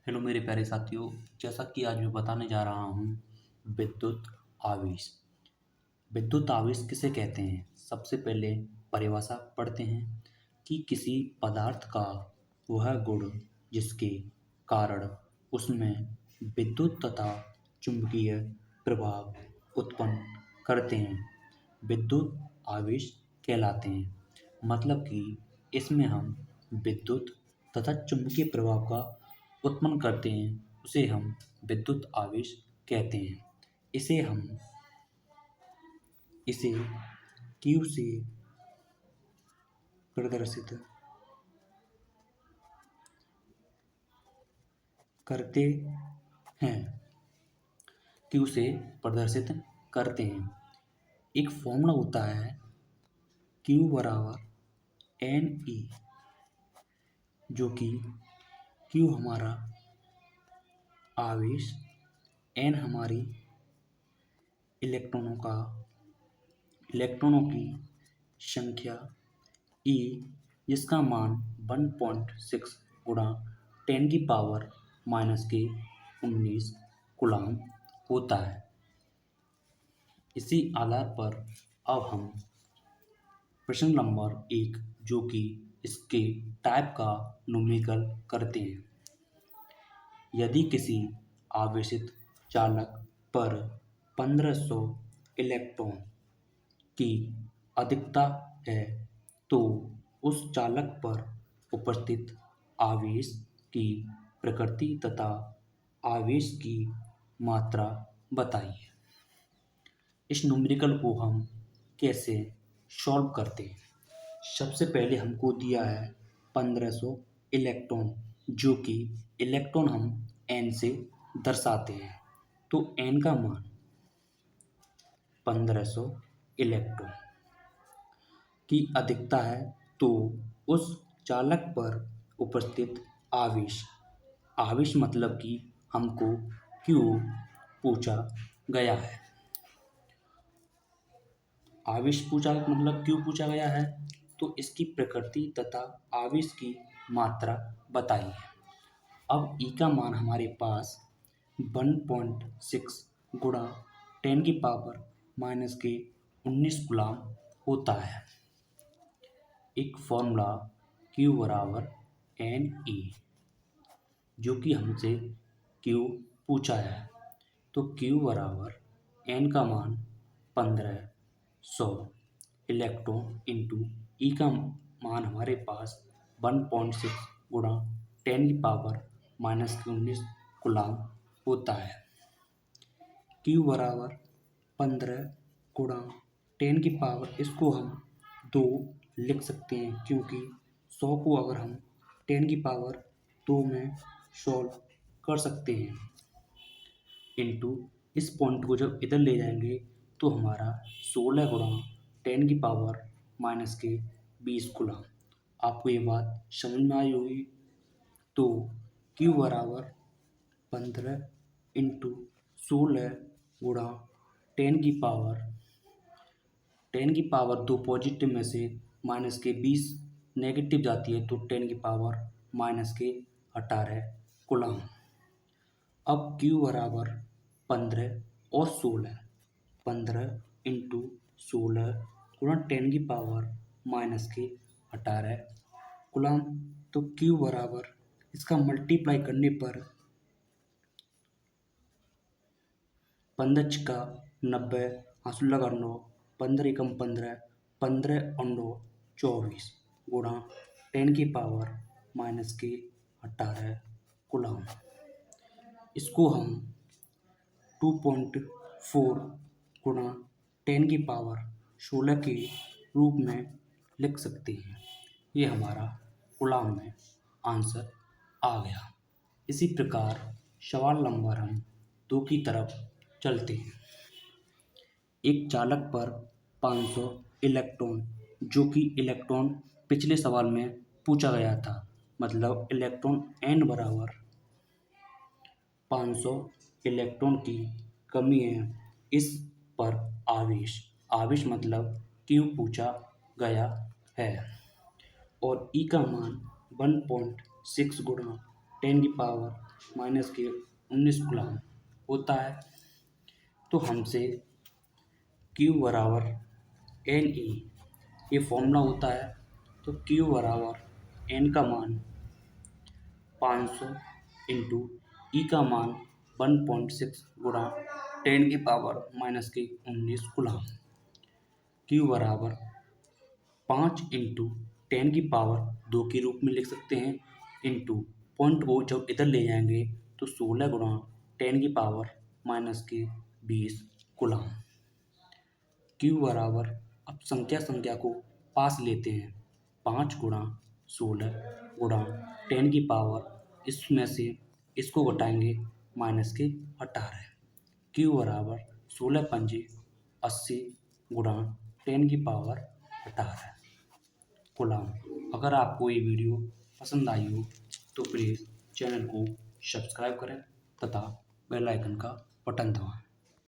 Hello मेरे प्यारे साथियों। जैसा कि आज मैं बताने जा रहा हूँ विद्युत आवेश। विद्युत आवेश किसे कहते हैं? सबसे पहले परिभाषा पढ़ते हैं कि किसी पदार्थ का वह गुण जिसके कारण उसमें विद्युत तथा चुंबकीय प्रभाव उत्पन्न करते हैं विद्युत आवेश कहलाते हैं। मतलब कि इसमें हम विद्युत तथा चुंबकीय प्रभाव का उत्पन्न करते हैं, उसे हम विद्युत आवेश कहते हैं। इसे Q से प्रदर्शित करते हैं। Q से प्रदर्शित करते हैं। एक फॉर्मूला होता है Q बराबर NE, जो कि Q हमारा आवेश, N हमारी इलेक्ट्रॉनों की संख्या, E जिसका मान 1.6 गुणा 10⁻⁻⁻19 कूलम होता है। इसी आधार पर अब हम प्रश्न नंबर 1, जो कि इसके टाइप का न्यूमेरिकल करते हैं। यदि किसी आवेशित चालक पर 1500 इलेक्ट्रॉन की अधिकता है तो उस चालक पर उपस्थित आवेश की प्रकृति तथा आवेश की मात्रा बताइए। इस न्यूमेरिकल को हम कैसे सॉल्व करते हैं? सबसे पहले हमको दिया है 1500 इलेक्ट्रॉन, जो कि इलेक्ट्रॉन हम N से दर्शाते हैं। तो N का मान 1500 इलेक्ट्रॉन की अधिकता है, तो उस चालक पर उपस्थित आवेश मतलब कि हमको Q पूछा गया है। आवेश पूछा मतलब Q पूछा गया है, तो इसकी प्रकृति तथा आवेश की मात्रा बताइए। अब E का मान हमारे पास 1.6 गुणा 10⁻⁻19 कूलम होता है। एक फॉर्मूला Q बराबर NE, जो कि हमसे Q पूछा है, तो Q बराबर N का मान 1500 इलेक्ट्रॉन इंटू E का मान हमारे पास 1.6 गुणा 10⁻⁻19 कूलम होता है। Q बराबर 15 गुणा 10 इसको हम 2 लिख सकते हैं, क्योंकि 100 को अगर हम 10⁻2 में सॉल्व कर सकते हैं। इंटू इस पॉइंट को जब इधर ले जाएंगे तो हमारा 16 गुणा 10⁻⁻20 कूलम। आपको ये बात समझ में आई होगी। तो Q बराबर 15 इंटू 16 गुणा 10⁻2 पॉजिटिव में से माइनस के 20 नेगेटिव जाती है, तो 10⁻⁻18 कूलम। अब Q बराबर 15 और 16, 15 इंटू 16 गुणा 10⁻⁻18 कूलम। तो Q बराबर इसका मल्टीप्लाई करने पर 15 का 90, 16 का 9, 15 एकम 15, 15 और 9 24 गुणा 10⁻⁻18 कूलम। इसको हम 2.4 गुणा 10⁻16 के रूप में लिख सकते हैं। ये हमारा कूलम में आंसर आ गया। इसी प्रकार सवाल नंबर हम 2 की तरफ चलते हैं। एक चालक पर 500 इलेक्ट्रॉन, जो कि इलेक्ट्रॉन पिछले सवाल में पूछा गया था, मतलब इलेक्ट्रॉन N बराबर 500 इलेक्ट्रॉन की कमी है। इस पर आवेश मतलब Q पूछा गया है, और E का मान 1.6 गुणा माइनस के 19 गुलाम होता है। तो हमसे Q बराबर एन ई ये फॉर्मूला होता है। तो Q बराबर एन का मान 500 इंटू ई का मान 1.6 गुणा 10 की पावर माइनस के 19 गुलाम। Q बराबर 5 इंटू 10 की पावर 2 के रूप में लिख सकते हैं, इंटू पॉइंट को जब इधर ले जाएंगे तो 16 गुणा 10 की पावर माइनस के 20 गुलाम। Q बराबर अब संख्या को पास लेते हैं, 5 गुणा 16 गुणा 10 की पावर इसमें से इसको घटाएंगे माइनस के 18। Q बराबर 16 पंजे 80 गुणा 10 की पावर 18 गुलाम। अगर आपको ये वीडियो पसंद आई हो तो प्लीज़ चैनल को सब्सक्राइब करें तथा बेल आइकन का बटन दबाएं।